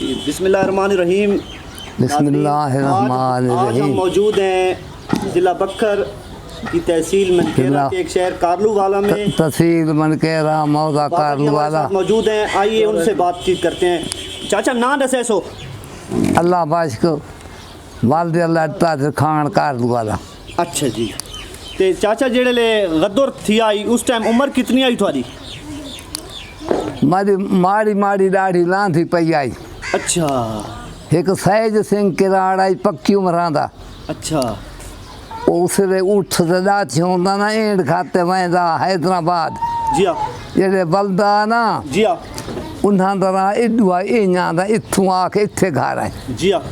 बिस्मिल्लाहिर्रहमानिर्रहीम। बिस्मिल्लाहिर्रहमानिर्रहीम। आज हम मौजूद हैं ज़िला बक्खर की तहसील मनकेरा के एक शहर कारलूवाला में। तहसील मनकेरा मौजा कारलूवाला मौजूद हैं। आइए उनसे बातचीत करते हैं। चाचा ना दसे सो अल्लाह बाश को वालद अल्लाह ताज खान कारलूवाला। अच्छा जी। ते चाचा जेड़े ले गदर थी आई उस टाइम उम्र कितनी आई थोड़ी? मारी माड़ी माड़ी दाढ़ी लांधी पई आई। अच्छा। एक सैज सिंह किराड़ आई पक्की उम्र दा। अच्छा। उसरे उठ सदा होंदा ना एंड खाते वेंदा हैदराबाद। जी हाँ। जेड़े बलदा ना जी हाँ। उन्हां दरा इडुआ इन्हां दा इथों आके इथे घर आए। जी हाँ।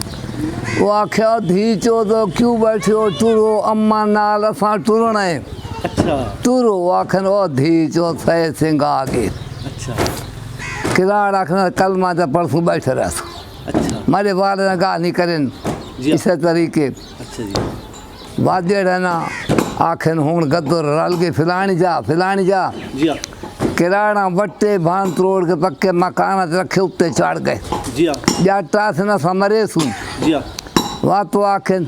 वो आख्या धी चो तो क्यों बैठे हो टुरो अम्मा नाल असां टुरना है। अच्छा। टुरो आखन ओ धी चो सैज सिंह आ गए। अच्छा। किराड़ आखना कलमा जा परसों बैठे रह। अच्छा। मारे वाले ना गा नहीं करें इसे तरीके। अच्छा जी। वादे रहना आखन हूँ गदर रल के फिलानी जा जी हाँ। किराड़ा वट्टे भान तोड़ के पक्के मकान रखे उत्ते चढ़ गए। जी हाँ। जाटा से ना समरे सुन। जी हाँ। वहाँ तो आखन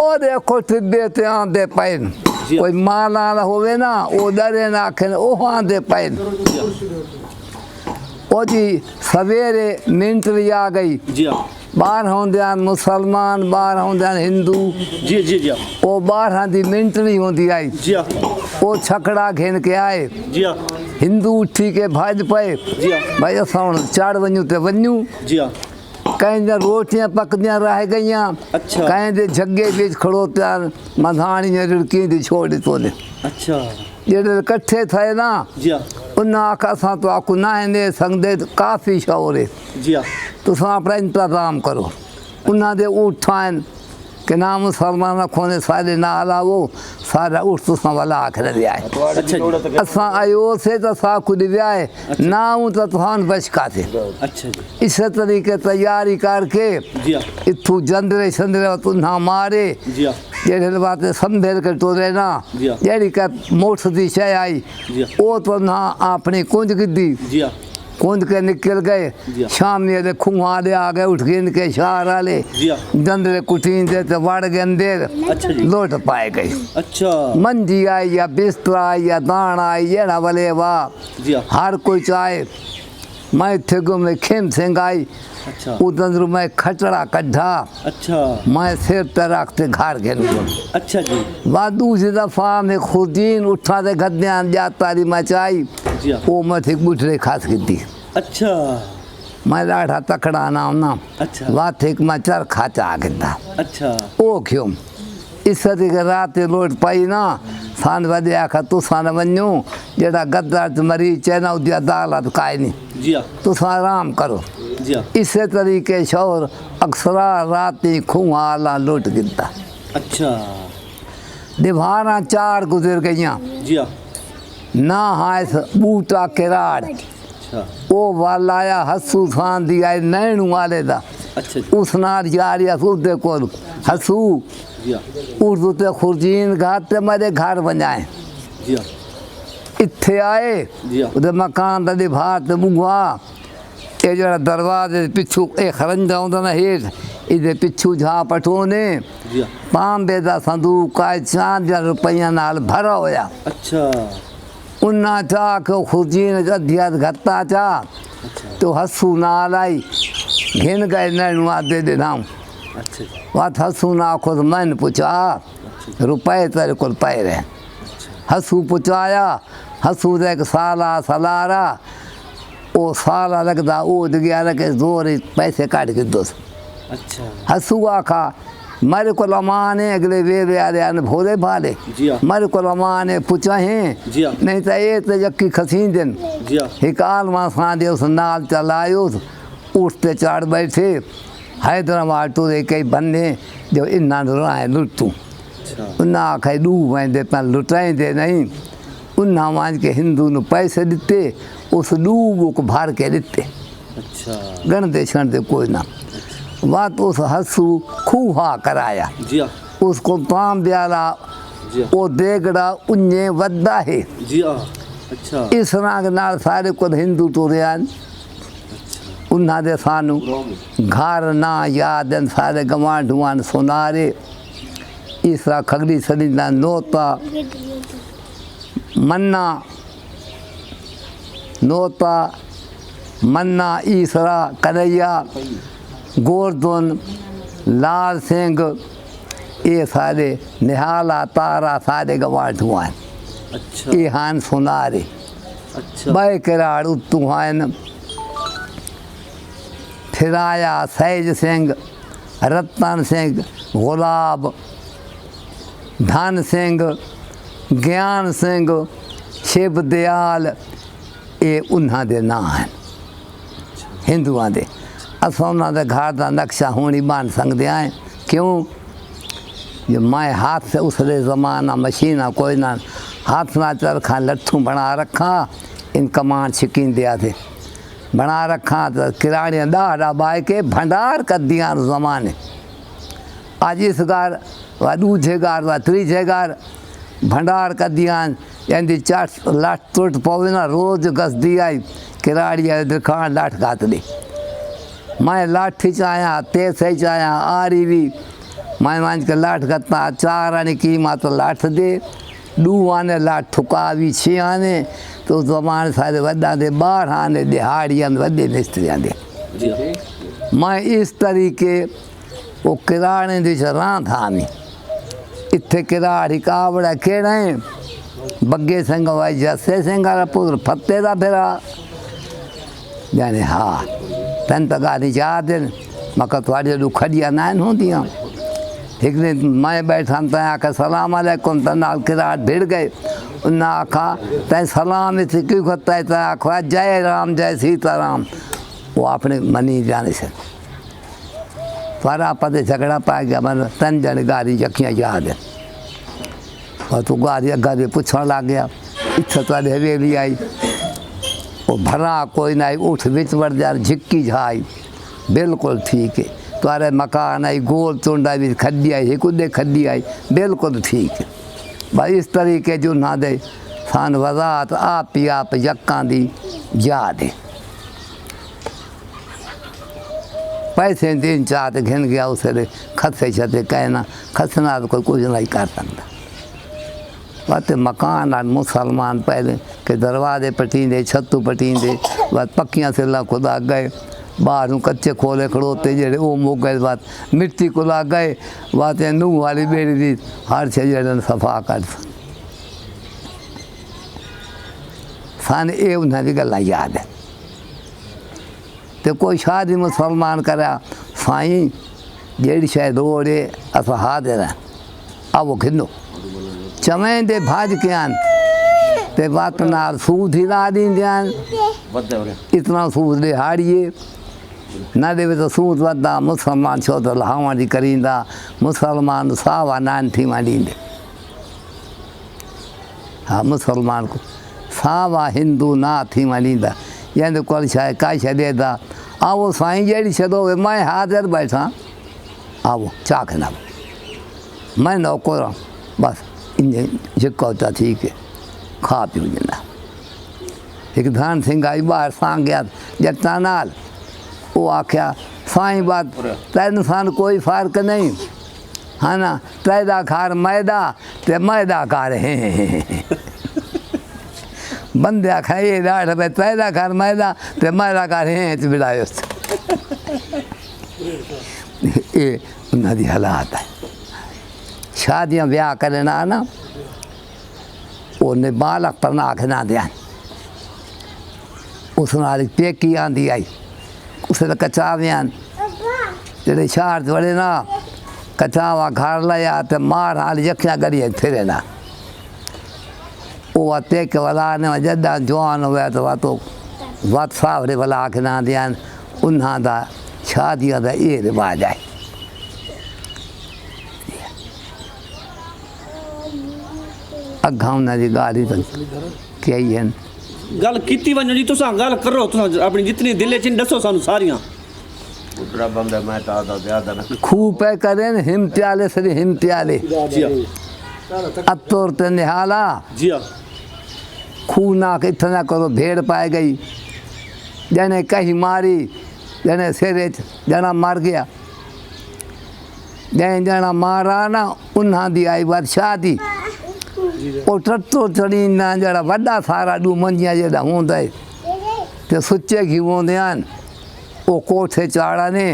ओ देखो टिड्डे ते आंदे पैन कोई माला होवे ना ओ डरे ना आखन ओ आंदे पैन। ओ जी सवेरे मिंटरी आ गई। जी हाँ। बाहर होंदे मुसलमान बाहर होंदे हिंदू। जी जी जी। वो 12 दी मिंटरी होंदी आई। जी हाँ। वो छकड़ा घेन के आए। जी हाँ। हिंदू उठी के भाज पे। जी हाँ। भाई असां हुण चाड़ वञूं ते वञूं। जी हाँ। कहीं जा रोटियां पकदियां रह गईयां। अच्छा। कहीं दे जग्गे बीच खड़ोत्या मधाणी रिड़की दी छोड़ तोले। अच्छा। जेड़े इकट्ठे थे ना जी हाँ। उन्हें आखा असां तो आकू ना ने संगदे काफ़ी शौर है। जी हाँ। तुसां अपना इंतजाम करो। उन्हें दे उठान के नाम मुसलमान खोने सारे ना अलावो सारा उठ तुसां वाला आखिर दिया है। अच्छा। असां आयो से तो सा खुद व्याए ना हूँ तो तुहान बचका थे। अच्छा जी। इस तरीके तैयारी करके जी हाँ। इतू जंदरे शंदरे तुन्हा मारे। जी हाँ। जेड़े बातें संभेल के टोरे ना जी हाँ। जेड़ी का मोठ दी शय आई जी हाँ। वो तो ना अपनी कुंज गिद्दी जी हाँ। कूद के निकल गए। जी हाँ। शाम ने खुआ दे आ गए उठ के इनके शार आले जी हाँ। दंदरे कुटीन दे तो वड़ गए अंधेर। अच्छा जी। लोट पाए गई। अच्छा। मंजी आई या बिस्तरा आई या दाना आई ये ना बोले वाह। जी हाँ। हर कोई चाहे मैं थे में खेम सिंह आई। अच्छा। उधर मैं खचड़ा कड्ढा। अच्छा। मैं सिर पे रखते घर के अच्छा जी। बाद दूसरी दफा में खुदीन उठा दे गद्यान जातारी मचाई। जी हाँ। वो मैं थे बुठरे खास की थी। अच्छा। मैं लाठा तकड़ा नाम ना अच्छा। वहाँ थे मैं चर खाचा आ गया। अच्छा। ओ क्यों इस तरीके रात लोट पाई ना सान बदे आखा तू सान वञो जेड़ा गद्दार मरी चैना उदिया दाल काए नहीं। जी हाँ। तू आराम करो। जी हाँ। इस तरीके शोर अक्सरा रात खुआ आला लुट गिरता। अच्छा। दीवारा 4 गुजर गईयां। जी हाँ। ना हाथ बूटा किराड़ अच्छा। वो वाला आया हसू खान दी आई नैनू वाले दा। अच्छा। उस नार जारिया सूदे को हसू जी हाँ। उर्दू ते खुर्जीन घाते मेरे घर बनाए। जी हाँ। इत्थे आए जी हाँ। उधर मकान दा दीवार ते बुआ ये जरा दरवाजे पिछू ए खरंजा होंदा ना हेठ इधर पिछू झा पटोने जी हाँ। पांबे दा संदूक का 4 रुपया नाल भरा होया। अच्छा। उन्ना चा के खुर्जीन अध्यात घत्ता चा अच्छा। तो हसू नाल आई घिन गए नैनू आदे दे नाम। अच्छा। बात हसू ना खुद मन पूछा रुपए तेरे को पाए रहे। हसू पुचाया हसू दे एक साला सलारा वो साला लगदा उद गया लगे जोर पैसे काट के दोस्त। अच्छा। हसू आखा मेरे को लमाने अगले वे आने भोले भाले। जी हाँ। मेरे को लमाने पूछा हैं। जी हाँ। नहीं तो ये तो जक्की खसीन दिन जी हाँ। हिकाल मां दे उस नाल चलायो उठते चढ़ बैठे हैदराबाद तो दे कई बन्ने जो इन्ना रुराए लुटू। अच्छा। उन्ना आखे डू वेंदे पर लुटाइंदे नहीं। उन्ना मान के हिंदू ने पैसे दिते उस डूबो को भर के दिते। अच्छा। गणदे छणदे कोई ना बात उस हसू खूहा कराया। जी हाँ। उसको पाम ब्याला जी हाँ। वो देगड़ा उन्ने वद्दा है। जी हाँ। अच्छा। इस नाग नाल सारे को हिंदू टोरियान उन्हां दे सानू घर ना याद आहिनि सारे गवांढू आहिनि सुनारे ईसरा खगड़ी सॾींदा नोता मन्ना नोता मन्ना ईसरा कन्हैया गोवर्धन लाल सिंह ये सारे निहाला तारा सारे गवांढू आहिनि अच्छा ये आहिनि सुनारे अच्छा ॿ किराड़ उतू आहिनि फिराया सैज सिंह रतन सिंह गुलाब धन सिंह ज्ञान सिंह शिव दयाल ये उन्हां दे नां आहिनि हिंदुआं दे असां उन्हां दे घर दा नक्शा हुणी बन सकदे आहियूं क्यों जो मैं हाथ से उसले ज़माना मशीना कोई ना हाथ ना चरखा लट्ठू बना रखा इन कमान छिकीन दिया थे बना रखा तो किराड़ियाँ दाड़ा बाई के भंडार कर दिया ज़माने आज इस गार व दूजे गार व त्रीजे गार भंडार कर दिया यानी चाट लाठ टुट पवे ना रोज गस दिया किराड़िया दिखान लाठ गात दी मैं लाठी चाया तेसे चाया आरी भी मैं मान के लाठ गत्ता चार आने की माँ तो लाठ दे दू आने लाठ ठुका भी छः आने तो जमान सारे वड्डा दे 12 आने दिहाड़ियाँ वड्डे मिस्त्रियाँ दे मैं इस तरीके वो किराने दी रां था मी इत्थे किराड़ी कावड़ा केड़े बग्गे सिंह भाई जसे सिंह का पुत्र फत्ते दा फिरा जाने हाँ तन तो गाड़ी याद है मका थोड़ी जो खड़िया नाइन होंदियां एक दिन मैं बैठा तो आखा सलाम अलैकुम त नाल किराड़ भिड़ गए उन्हें आखा तै सलाम इतने क्यों करता है तो आखा जय राम जय सीताराम वो अपने मनी जाने से पारा पते झगड़ा पा गया मन तन जन गाड़ी जखियाँ याद है और तू गाड़ी अगर भी पूछने लग गया इच्छा तो हवेली आई वो भरा कोई ना उठ बिच बढ़ जा झिक्की झाई बिल्कुल ठीक है तुम्हारे मकान आई गोल चुंडा भी खड्डी आई कुदे खड्डी आई बिल्कुल ठीक है भाई इस तरीके जो ना दे सान वजात आप ही आप यक्का दी याद है पैसे दिन चाहते घिन गया उसे खसे छते कहना खसना तो कोई कुछ नहीं कर सकता बात मकान और मुसलमान पहले के दरवाजे पटींदे छतू पटींदे बात पक्कियाँ से ला खुदा गए बाहर कच्चे खोले खड़ोते जड़े वो मुक गए बात मिट्टी को ला गए बात नूह वाली बेड़ी दी हर छे जड़न सफा कर सान ये उन्हें की गल याद है तो कोई शादी मुसलमान करा साईं जेड़ी शायद रोड़े अस हाजिर हैं अब वो खिनो चमें दे भाज के आन ते बात ना सूद ही ना दी ध्यान इतना सूद दिहाड़िए न देवे तो सूद वदा मुसलमान छो तो लहावा जी करींदा मुसलमान सावा नान थी मां ॾींदे हाँ मुसलमान को सावा हिंदू ना थी मां ॾींदा यानी कोई शइ काई शइ ॾेदा आओ साईं जहिड़ी छॾो मैं हाज़िर बैठा आओ चाक ना मैं नौकर बस इन जेको था ठीक है खा पी वञंदा एक धन सिंह आई बाहर सां गया जट्टा नाल वो आख्या साईं बात तैन सान कोई फ़र्क नहीं है ना तैदा खार मैदा ते मैदा खार हैं बंदे आखा ये डाढ़ पे तैदा खार मैदा ते मैदा खार हैं बिड़ायो ये उन्हें हालात है शादियाँ ब्याह करना ना वो बालक पर ना आखना ध्यान उस नाल पेकी आंदी आई उसे तो कचावियान जड़े शार बड़े ना कचावा घर लाया तो मार हाल यखियाँ करिए फिरे ना वो पेक वाला ने जदा जवान हुआ तो वह तो वत सावरे वाला आखना ध्यान उन्हां दा शादियाँ दा ये रिवाज है अग्गा उन्हां दी गाली तो कई हैं गल कीती वञो जी तुसां गल करो तुसां अपनी जितनी दिल च दसो सानू सारियां उतरा बंदा मैं तो आदा ज्यादा ना खूब पे करें हिमत्याले सरी हिमत्याले जी अतोर ते निहाला जी खूह ना इतना करो भेड़ पाए गई जने कहीं मारी जने सिरे जना मर गया जैं जना मारा ना उन्हां दी आई बादशाह दी ओ टट्टो चढ़ी ना जड़ा वड्डा सारा डू मंजिया जेड़ा होंदा है ते सुच्चे घी होंदे आन ओ कोठे चाड़ा ने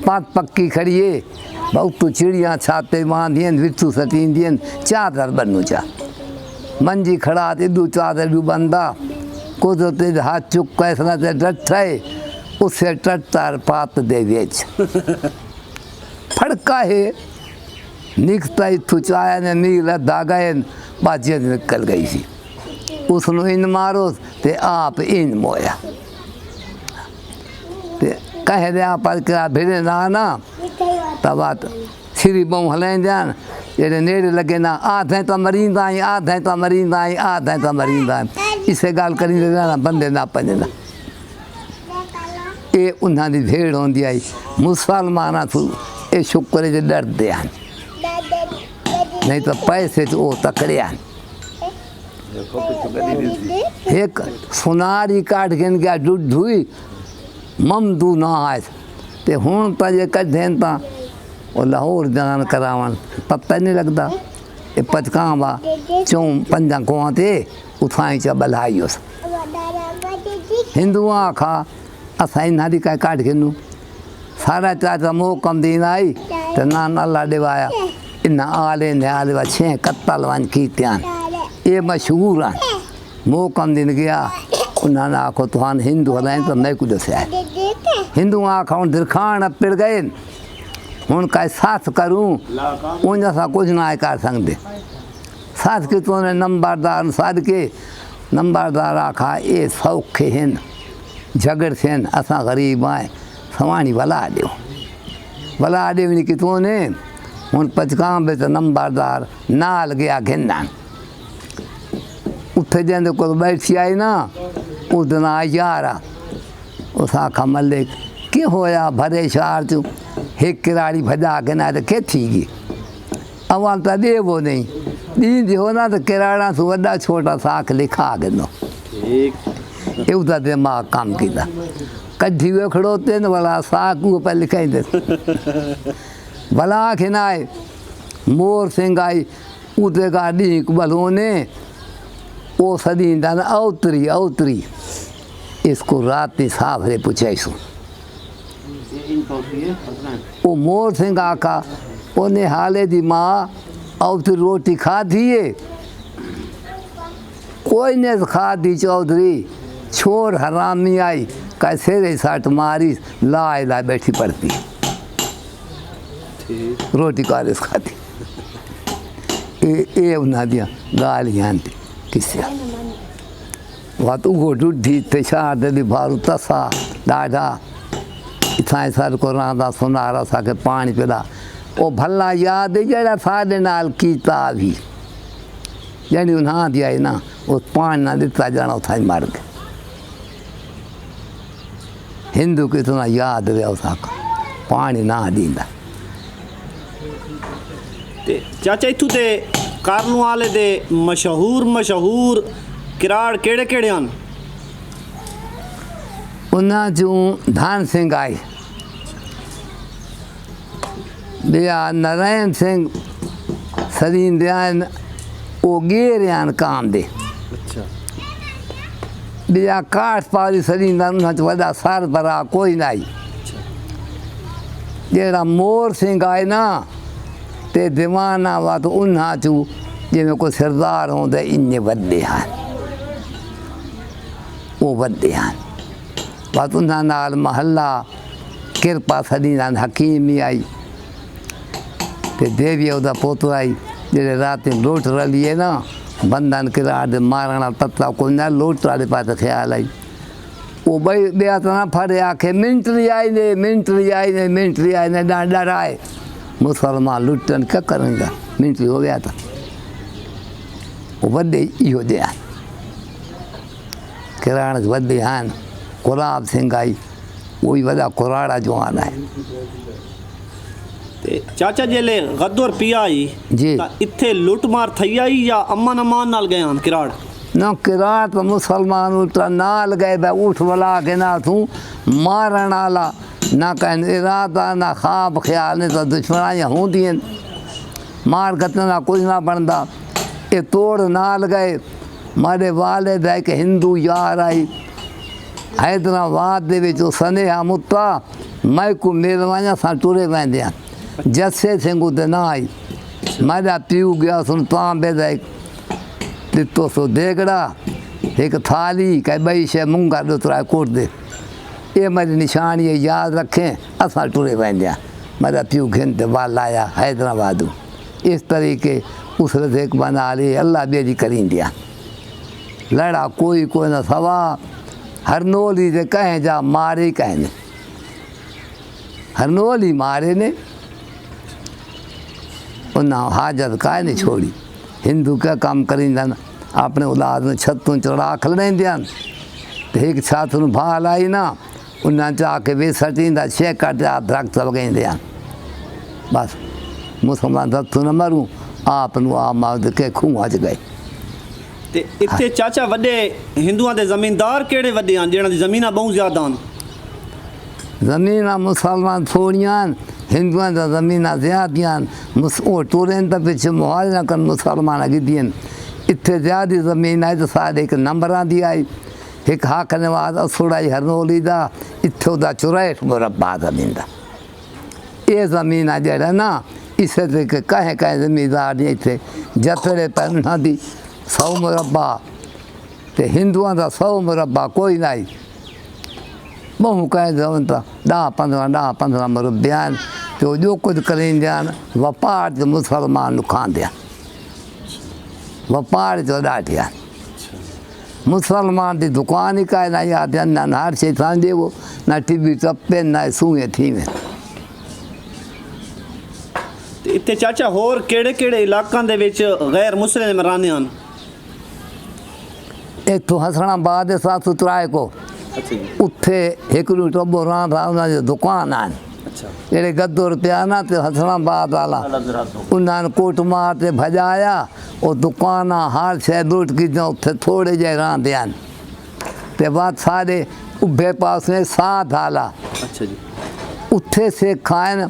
पात पक्की खड़िए बहुत तो चिड़ियाँ छाते बांधियन विचू सटींदियन चादर बनू चा मंजी खड़ा ते दू चादर डू बंदा कुदरत हाथ चुक कैसना ते डटे उसे टट्टार पात दे वेच फड़का है निकता इतु चाया ने नीला दागायन बाजिया निकल गई थी उसनु इन मारो ते आप इन मोया ते कह दे पर क्या भिड़े ना ना तब श्री बहु हलें जान जेड़े नेड़े लगे ना आधे तो मरींदा आई आधे तो मरींदा आई आधे तो मरींदा आई इसे गाल करी ना बंदे ना पंजना ये उन्हां दी भेड़ होंदी आई मुसलमाना तू ये शुक्र जे डरदे आन नहीं तो पैसे तो वो तकड़े आन एक सुनारी काट के गया जुट हुई ममदू ना आए ते हुण तो जे कढेन ता वो लाहौर जान करावन पता नहीं लगता ये पचकां बा चौं पंजा कुआं ते उथाई चा बल्हाइयोस हिंदुआ आखा असां इन्हां दी का काट के नू सारा चाचा मोह कम दीन आई तो नान अल्लाह दिवाया इन आले ने आले वा छे कत्तल वन कीत्यान ये मशहूर हैं मोह कम दिन गया उन्होंने आखो तुहान हिंदू हलाएं तो मैं कुछ दसिया हिंदू आखा हूँ दिरखान पिड़ गए हूँ का साथ करूँ उन सा कुछ ना कर सकते साथ के तो नंबरदार साध के नंबरदार आखा ये सौखे हैं झगड़ थे असा गरीब आए सवाणी भला दे कि तू ने हूँ पचकां बे तो नंबरदार नाल गया घिना उत्थे जंदे को बैठी आई ना उस दिन आ यारा उस आखा मलिक कि होया भरे शहर चू एक किराड़ी भजा के ना तो के थी गई अवाल तो दे वो नहीं दी हो ना तो किराड़ा से वड्डा छोटा साख लिखा के दो ये उदा दिमाग काम किया कड्ढी हुए खड़ोते न भला साख ऊपर लिखाई दे भला खिनाए मोर सिंह आई उते गाड़ी बलों ने वो सदी दान औतरी इसको रात साफ रे पूछे सो वो मोर सिंह आखा उन्हें हाले दी माँ औतरी रोटी खा दिए कोई ने खा दी चौधरी छोर हरामी आई कैसे रे साठ मारी लाए ला बैठी पड़ती रोटी कारिस खाती ये उन्हें दिया गालियाँ किसे वह तो वो ढूढ़ी ते शार दे भारू तसा डाढ़ा इतना सर को रांदा सुनारा सा के पानी पिला वो भला याद है जरा साढ़े नाल कीता भी यानी उन्हें दिया ना उस पानी ना दिता जाना उथा मर गए हिंदू को इतना याद रहा उसा पानी ना दींदा चाचा इतू ते कारलू वाले दे मशहूर किराड़ केड़े केड़े हैं उन्हें जो धान सिंह आई बिया नारायण सिंह सदीन दयान वो गेरियान काम दे अच्छा बिया काठ पारी सदीन उन्हें वड़ा सार भरा कोई नहीं जेड़ा मोर सिंह आए ना ते दीवाना वा तो उन्हें चू जिमें कोई सरदार होंगे इन्ने बड़े हैं वो बड़े हैं बात उन्हें नाल महल्ला कृपा सदी नाल हकीमी आई ते देवी उदा पोतो आई जेड़े रात लोट रलिए ना बंधन किराड़ मारना तत्ता को ना लोट वाले पास ख्याल आई वो भाई बेया तो ना फरे आखे मिंटरी आई ने डराए मुसलमान लुटन क्या करेंगे मिंटरी हो गया था वो बड़े इहो दे किराण बदे हैं गुलाब सिंह आई वही वजह कुराड़ा जो आना है ते चाचा जेले गद्दोर पिया आई जी इत्थे लुट मार थई आई या अमन अमान नाल गए हैं किराड़ न किरात मुसलमान उल्टा नाल गए बे उठ बला के ना तू मारण आला ना कहन इरादा ना ख्वाब ख्याल ने तो दुश्मनाइयाँ होंदी मार कतना कुछ ना बनता ये तोड़ नाल गए मारे वाले दे के हिंदू यार आई हैदराबाद दे विच सनेहा मुत्ता मैं को मेलवाइया सा टुरे वेंदे जसे सिंगू ते ना आई मेरा प्यू गया सुन तांबे दे दितो सो देगड़ा एक थाली कई बई शे मूंगा दुतरा कोट दे ये मेरी निशानी है याद रखें असा टुरे वेंदे मेरा प्यू घिन ते वाल आया हैदराबाद इस तरीके उस रज़ेक बना ली अल्लाह बेजी करीं दिया लड़ा कोई कोई न सवा हरनोली से कहें जा मारे कहें हरनोली मारे ने उन्हें हाजत काहे नहीं छोड़ी हिंदू क्या काम करींदन अपने औलाद में छतों चढ़ा खलने दियन तो एक छत भाल आई ना उन्हें जाके वे सटींदा छे कट दरख्त लगे दियन बस मुसलमान दत्तू न मरूं आप माद के खूह च गए ते इत्थे चाचा वड्डे हिंदुआं दे ज़मींदार केड़े वड्डे हैं जिन्हां दी ज़मीनां बहुत ज़्यादा हैं ज़मीन मुसलमान थोड़ियां हिंदुआं दी ज़मीनां ज़्यादियां टुरन तो पिछे मुहाजना कन मुसलमान गिदियन इत्थे ज़्यादा ज़मीन है तो साढ़े एक नंबरां दी आई एक हक नवाज असुड़ाई हरनोली दा इत्थे दा 64 मुरब्बा ज़मीन दा ये ज़मीन है जेड़ा ना इस तरीके कहें कहें ज़मींदार नहीं इत्थे जतड़े पैना दी 100 मुरब्बा ते हिंदुआं दा 100 मुरब्बा कोई नहीं बहु कहें तो 10-15 मुरब्बियान तो जो कुछ करें जान व्यापार जो मुसलमान खान दिया व्यापार जो डाटिया मुसलमान की दुकान ही का ना याद ना हर शे थांदे वो ना टीवी चप्पे ना सूए थी में ते इत्थे चाचा होर केड़े केड़े इलाकां दे विच गैर मुस्लिम रहंदे हन एक तो हसनाबाद साथ सुतराए को अच्छा जी उत्थे एक टब्बो रहा उन्हें दुकान आन अच्छा जेड़े गद्दो रुपया ना तो हसनाबाद वाला उन्होंने कोट मार ते भजाया और दुकान हर शह लुट की उत्थे थोड़े जे रहंदे हन ते बाद सारे उभे पास में साथ आला अच्छा जी उत्थे से खान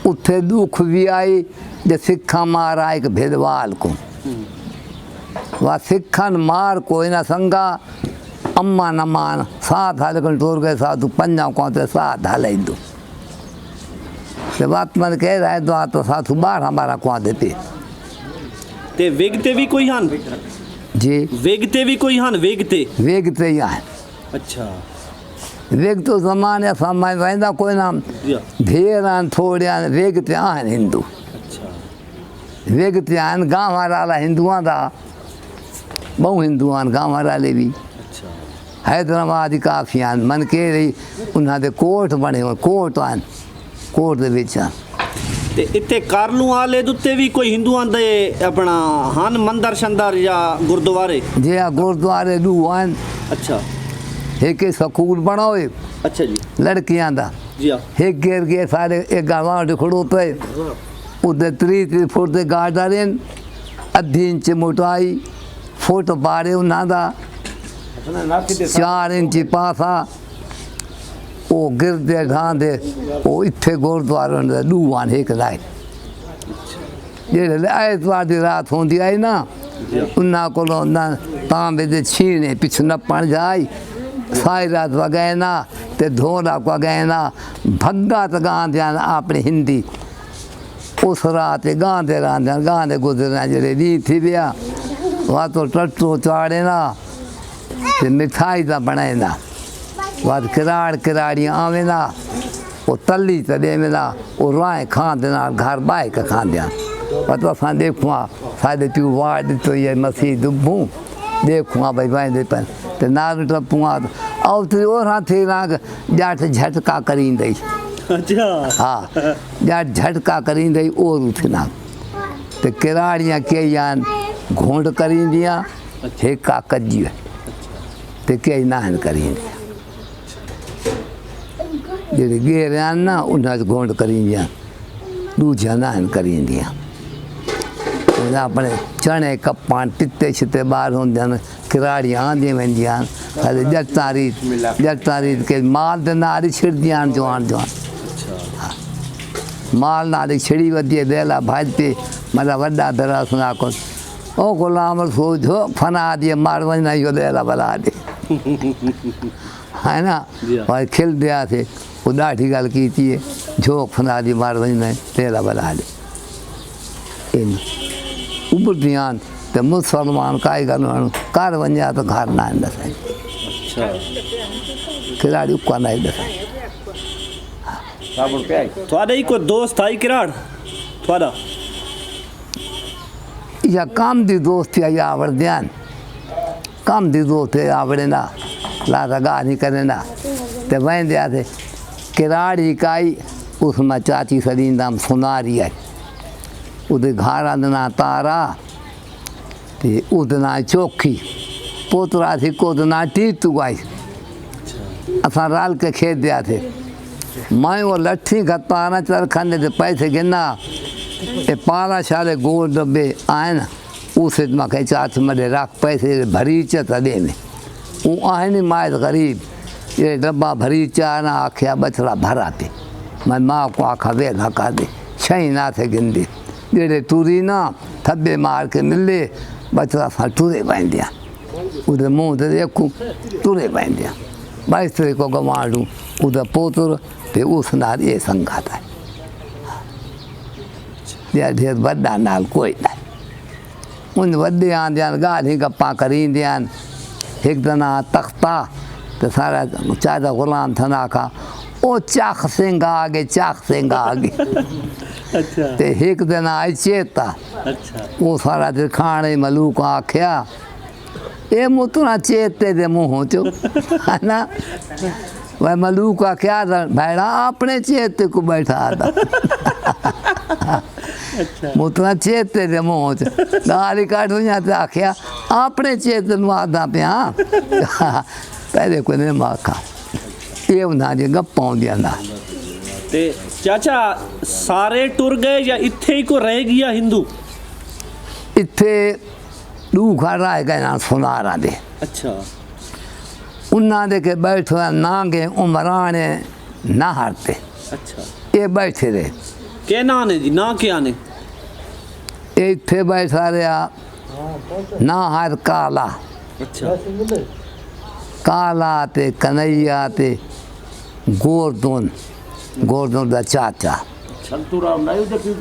उत्थे दुख भी आई जे सिखा मार आए एक भेदवाल को वह सिखन मार कोई ना संगा अम्मा न मान साथ हाल टोर गए साधु पंजा को साथ हाल दो बात मन कह रहा है तो साधु बार हमारा कुआ देते ते वेगते भी कोई हन जी वेगते भी कोई हन वेगते ही आए अच्छा वेग तो जमाने समय वह कोई नाम या ढेर आन थोड़े आन वेगते आन हिंदू अच्छा वेगते आन गाँव वाला हिंदुआ का बहु हिंदू आन गाँव वाले भी अच्छा हैदराबाद काफ़ी आन मन के रही उन्होंने कोट बने हो कोट आन कोट दे विच आन ते इत्थे कारलू आले दुत्ते भी कोई हिंदुआं दे अपना हन मंदर शंदर या गुरुद्वारे जे आ गुरुद्वारे दू आन अच्छा एक स्कूल बनाओ अच्छा जी लड़कियां दा जी हाँ एक गेर के सारे एक गाँव खड़ोते उधर 3 फुट के गार्डन अद्धी इंच मोटाई फुट बारे उन्होंने 4 इंच पासा वो गिरदे ढांदे वो इत्थे गुरुद्वारे दू आन एक लाए जेड़े ऐतवार की रात होंदी आई ना उन्होंने को तांबे दे छीने पिछ नपण जाई सारी रात वगैए ना ते धोरा वगैए ना भग्गा तो गाँदे अपनी हिंदी उस रात गाँदे रहते गाँदे गुजरना जेड़े दी थी बिया वह तो टट्टू चाड़े ना ते मिठाई का बनाए ना बाद किराड़ियाँ आवे ना वो तली तो दे ना वो राय खाते ना घर बाह के खाते पता सा देखुआ साढ़े प्यू वार्ड तो ये मसीह दुबू देखुआ भाई भाई दे पर ते नाग टपुआ और तो और थे ना जाट झटका करी दई अच्छा हाँ जाट झटका करी दई और उठना ते किराड़ियाँ के यान घोंड करी दिया हेका कजी ते के नाहन करी दिया जेड़े गेर आन ना उन्हें घोंड करी दिया दूजा नाहन करी दिया उन्हें अपने चने कप्पां टित्ते छित्ते बाहर होंदे न किराड़ियां आंदियां वेंदियां हले जट्टां रीत के माल दे नाल ही छिड़दियां जवान माल नाल ही छिड़ी वधी बेला भाज पे मतलब वड्डा दरा सुना को ओ गुलाम रसूल जो फना दिए मार वजना यो देला बला दे है ना और खिल दिया थे वो ॾाढी गल की थी झोंक फना दी मार वजना देला बला दे इन उबरदियां ते मुसलमान काई गन घर वञा तो घर ना आंदा साईं अच्छा खिलाड़ी को ना आंदा साईं साबुन पे थोड़ा ही कोई दोस्त आई किराड़ थोड़ा या काम दी दोस्ती या आवड़ ध्यान काम दी दोस्ती आवड़े ना लाता गा नहीं करे ना ते वहीं दिया थे किराड़ी काई उसमें चाची सदींदाम सुनारी है उधर घर आंदना तारा ते उदना चौखी पोतरा थी कोदना टीतू गाई असां राल के खेत दिया थे मैं वो लट्ठी घताना चरखने ते पैसे गिना ए पाला शाले गोल डब्बे आए ना उसे माखे चाच मडे रख पैसे भरी च दे में वो आए नहीं माए गरीब ये डब्बा भरी चा ना आख्या बछड़ा भरा पे मैं माँ को आखा वे धक्का दे छई ना थे गिंदी जेड़े टूरी ना थब्बे मार के मिले बछड़ा सा टूरे बन दिया उधर मुँह ते देखूँ टूरे बन दिया बाईस को गंवाड़ू उधर पोतर ते उस नाल ये संगा था या ढेर वड्डा नाल कोई ना उन वड्डे आंदियां गाली गप्पा करींदियां एक दना तख्ता तो सारा चाचा गुलाम थना का ओ चाख सिंह आगे अच्छा ते एक दिन आई चेता अच्छा वो सारा दिन खाने मलूक आख्या ए मुतना चेते दे मुँह चो है ना वह मलूक आख्या भैड़ा अपने चेते को बैठा था मुतना चेते दे मुँह च गाली काटू जाते आख्या अपने चेते आदा पे हाँ पहले कोई नहीं माखा ये उन्हें जी गप्पा आउंदियां ना ते चाचा सारे टुर गए या इत्थे ही को रह गया हिंदू इत्थे दू घर रह गए ना सुनारा दे अच्छा उन्ना दे के बैठो नांगे उमराने ना हारते अच्छा ये बैठे रहे के ना ने जी ना क्या ने इत्थे बैठा रहा ना हार काला अच्छा काला ते कन्हैया ते गोरदोन दा चाचा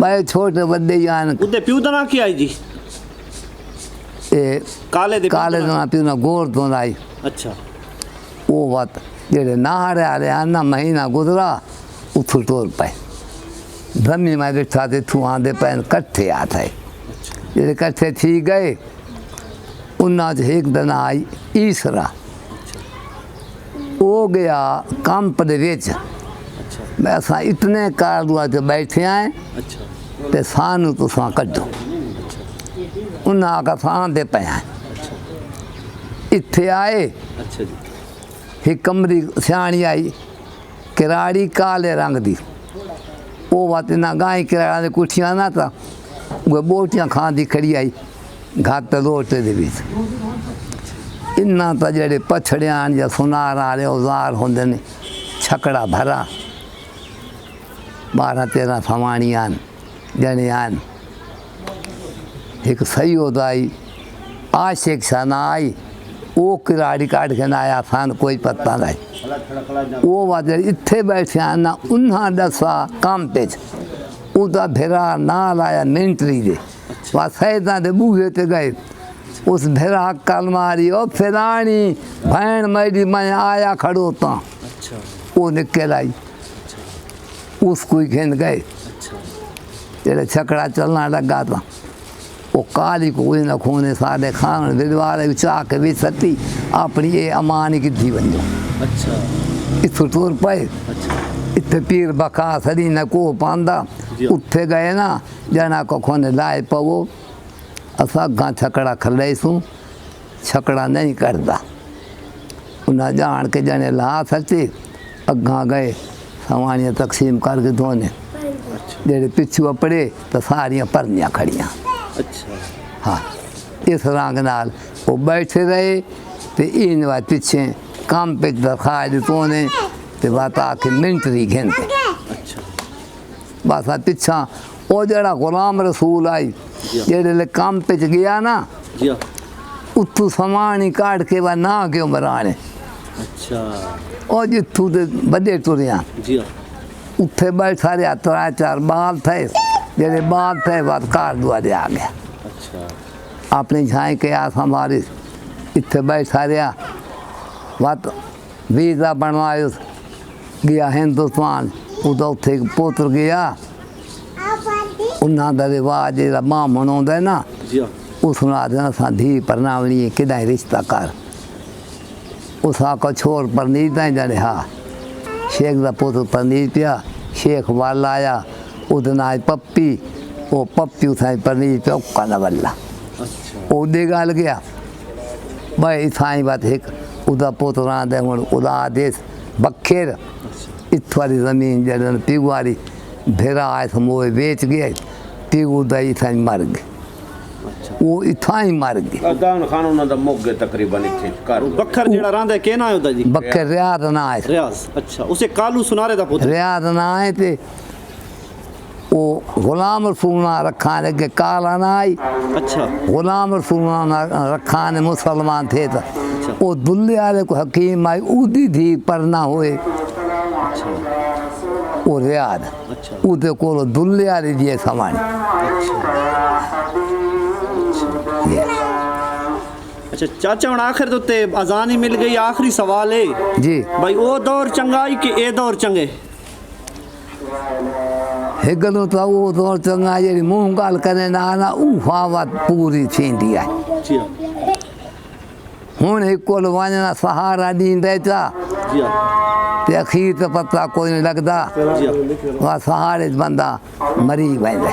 भाई छोटे बड़े जान उदे प्यू दा ना क्या है जी ए काले दे काले दा पियो ना गोरदोन आई अच्छा वो बात जेड़े नाहरे आ रहे ना महीना गुजरा उथु टोर पाए धमी में बैठा थे तू आंदे पैन कट्ठे आ थे जेड़े कट्ठे थी गए उन्ना एक दिन आई ईसरा हो गया कंप दे विच मैं असां इतने कारदुआ ते बैठे आए अच्छा ते सानू तुसां कड्डो उन्हें आखा सां दे पे इत्थे आए अच्छा जी एक कमरी सियाणी आई किराड़ी काले रंग दी वो बात ना गाय किराड़ा दे कुठियां ना था वो बोटियां खांदी खड़ी आई घाट लोटे दे विच इन्ना तो जेड़े पछड़ियां या सुनार वाले औजार होंदे ने छकड़ा भरा 12-13 फवाणियां जने आन एक सईद आई आशिक सना आई वो किराड़ी काट के ना आया थान कोई पता नहीं वो बात इत्थे बैठे ना उन्हें दसा काम पे उदा भेरा ना लाया मिंटरी दे वह सैदा दे बूहे ते गए उस भेरा कल मारी ओ फिरानी भैन मेरी मैं आया खड़ो ता अच्छा वो निकल आई उसको ही खेन गए अच्छा तेरे छकड़ा चलना लगा था वो काली कोई न खूने सारे खान विधवारे चाह के भी सती अपनी ये अमानी की धी बन जाओ अच्छा इस टूर पाए अच्छा इतने पीर बका सदी न को पांदा उत्थे गए ना जना को खोने लाए पवो असा गा छकड़ा खरसू छकड़ा नहीं करता उन्हें जान के जने ला सचे अगा गए सवानियाँ तकसीम करके धोने जेड़े पिछू अपड़े तो सारियाँ परनियाँ खड़ियाँ अच्छा हाँ इस रंग नाल वो बैठे रहे तो इन बात पीछे काम पे दखा दितो ने तो बात आके मिनट दी घंटे अच्छा बस आ पिछा वो जड़ा गुलाम रसूल आई जेड़े काम पे गया ना जी हाँ उत्थू समान ही काट के वह ना क्यों मराने अच्छा और जिथू ते बड़े तुरिया जी हाँ उत्थे बैठा रहा 3-4 बाल थे जेड़े बाल थे बात कार दुआरे आ गया अच्छा अपनी झाई के आस हमारी इतने बैठा रहा बात वीज़ा बनवायो गया हिंदुस्तान उधर उत्थे एक पुत्र गया उन्होंने रिवाज जो ब्राह्मण होंगे ना जी हाँ उसने आदि असा धी परनावनी है कि रिश्ता कर उस आको छोर परनीत है जड़े हाँ शेख का पुत्र परनीत पिया शेख वाला आया उद नाज पप्पी वो पप्पी उठाई परनीत पिया उक्का न बल्ला अच्छा ओदे गल गया भाई इथाई बात एक उदा पुत्र आंदे हुण उदा आदेश बखेर इत्थों वाली जमीन जड़न पिगुआरी भेरा आए मोए बेच गए पिगू दा इथाई मर गए वो इथाई मर गए ਅਦਾਨ ਖਾਨ ਉਹਨਾਂ ਦਾ ਮੁੱਕ ਗਏ ਤਕਰੀਬਨ ਇੱਥੇ ਘਰ बखर जेड़ा रहा है केना होता जी बखे रियाद ना आए रियाज अच्छा उसे कालू सुनारे दा पुत्र रियाद ना आए थे वो गुलाम रसूल ना रखा ने के काला ना आई अच्छा गुलाम रसूल ना रखा ने मुसलमान थे तो वो दुल्ले वाले को हकीम आई उदी धी पर ना हुए वो रियाद अच्छा उदे को दुल्ले वाली दिए समान अच्छा चाचा हुण आखिर तो ते अजान ही मिल गई आखिरी सवाल है जी भाई वो दौर चंगाई कि ए दौर चंगे हिगलो तो वो दौर चंगा जी मुंह गाल करे ना ना उफावत पूरी थींदी आहे जी हाँ हुण हिकु कोल वञणु सहारा ॾींदे चा जी हाँ ते अखीर ते पता कोई नहीं लगदा जी हाँ वह सहारे च बंदा मरी वेंदे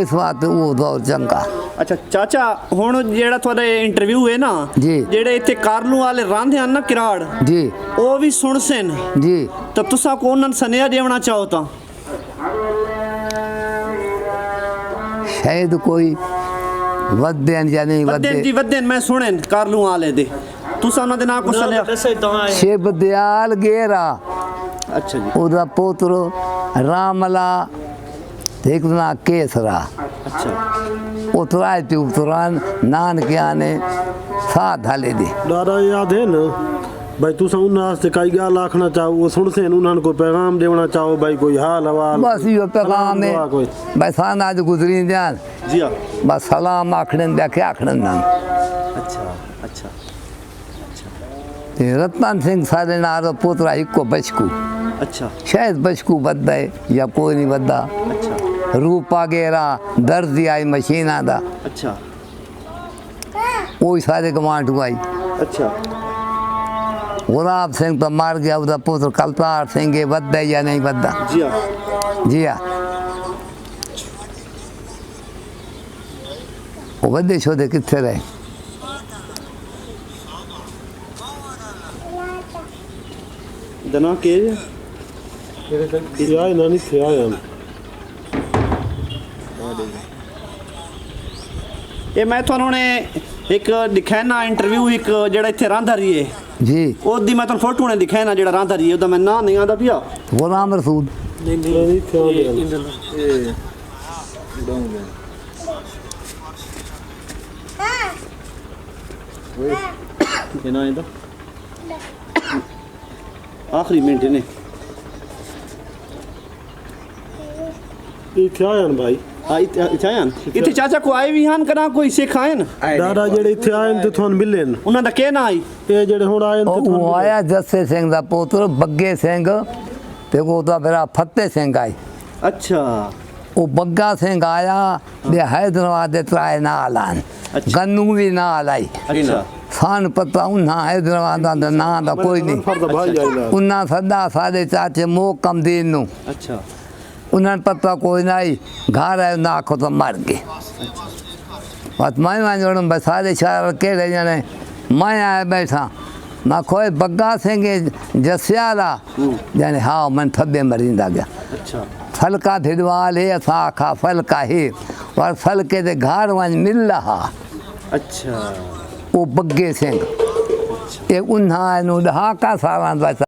इस वास्ते वो दौर चंगा अच्छा चाचा हुण जेड़ा थोड़े इंटरव्यू है ना जी। जेड़े इत्थे कारलू वाले रांधे हैं ना किराड़ जी वो भी सुन सन जी तो तुसा को उन्हनि सनेहा देवना चाहो ता शायद कोई वदेन या नहीं वद्देन जी वदे वद्देन मैं सुनेन कारलू वाले दे तुसा उन्हां दे नाम को सनेहा शिव दयाल गेरा अच्छा जी ओदा पुत्र रामला एक ना केसरा अच्छा उतराए थे उतरान नानकिया ने साथ हाले दे दादा याद है ना भाई तुसा उन्हां वास्ते काई गाल आखना चाहो वो सुन से उन्हां को पैगाम देना चाहो भाई कोई हाल हवाल बस यो पैगाम है कोई बस आज गुजरी जान जी हाँ बस सलाम आखने दे के आखने ना अच्छा अच्छा ते रतन सिंह सारे नारो पुत्र इको बचकू अच्छा शायद बचकू बद्दा है या कोई नहीं बद्दा अच्छा रूपा गेरा दर्जी आई मशीना दा अच्छा वो सारे कमांड आई अच्छा गुलाब सिंह तो मार गया उसका पुत्र कलतार सिंह ये बद्दा है या नहीं बद्दा जी हाँ जी हाँ वो बद्दे छोदे कितने रहे दना के यार ना नहीं थे आया ਇਹ ਮੈਂ ਤੁਹਾਨੂੰ ਨੇ ਇੱਕ ਦਿਖਾਇਆ ਨਾ ਇੰਟਰਵਿਊ ਇੱਕ ਜਿਹੜਾ ਇੱਥੇ ਰਾਂਧਾ ਰਹੀ ਹੈ जी ਉਹਦੀ ਮੈਂ ਤੁਹਾਨੂੰ ਫੋਟੋ ਨੇ ਦਿਖਾਇਆ ਨਾ ਜਿਹੜਾ ਰਾਂਧਾ ਰਹੀ ਹੈ ਉਹਦਾ ਮੈਂ ਨਾਂ ਨਹੀਂ ਆਉਂਦਾ ਪਿਆ गुलाम रसूल नहीं थे आया ਇਹ ਨਾ ਇਹਦਾ ਆਖਰੀ ਮਿੰਟ ਨੇ ये थे आया भाई ਆ ਇੱਥੇ ਆਇਆ ਇੱਥੇ ਚਾਚਾ ਕੋ ਆਏ ਵੀ ਹਨ ਕਰਾਂ ਕੋਈ ਸਿੱਖ ਆਏ ਨੇ दादा जेड़े इथे आए ते थोन मिले न ਉਹਨਾਂ ਦਾ ਕੀ ਨਾਂ ਆਈ ये जेड़े हुन आए ते वो आया जस्से सिंह का पुत्र बग्गे सिंह ते ਉਹਦਾ ਮੇਰਾ ਫੱਤੇ ਸਿੰਘ ਆਈ ਅੱਛਾ ਉਹ ਬੱਗਾ ਸਿੰਘ ਆਇਆ ਤੇ ਹੈਦਰਾਬਾਦ ਦੇ ਤਰਾਏ ਨਾਲ ਆਨ ਅੱਛਾ। ਗੰਨੂ ਵੀ ਨਾਲ ਆਈ ਅੱਛਾ ਸਾਨੂੰ ਪਤਾ ਉਹਨਾਂ ਹੈਦਰਾਬਾਦ ਦਾ ਨਾਂ ਦਾ ਕੋਈ ਨਹੀਂ फर्द भाई आइला ਉਹਨਾਂ ਸਦਾ ਸਾਡੇ ਚਾਚੇ ਮੋਕਮ ਦੀਨ ਨੂੰ ਅੱਛਾ ਉਹਨਾਂ ਨੂੰ ਪਤਾ ਕੋਈ ਨਹੀਂ ਘਰ ਆਏ ਨਾ ਆਖੋ ਤਾਂ ਮਰ ਗਏ ਬਸ ਮੈਂ ਜੋੜਨ ਬਸਾਦੇ ਸ਼ਹਿਰ ਕੇ ਰਹੇ ਜਾਣੇ ਮੈਂ ਆਇਆ ਬੈਠਾ ਨਾ ਕੋਈ ਬੱਗਾ ਸਿੰਘ ਜਸਿਆਲਾ ਜਾਨੇ ਹਾਂ ਮਨ ਥੱਬੇ ਮਰਿੰਦਾ ਗਿਆ ਅੱਛਾ फलका भिड़वाल है असा खा फलका है पर फलके दे घर वंज मिल रहा अच्छा वो बग्गे सिंह ये उन्हां नूं 10 सालां दा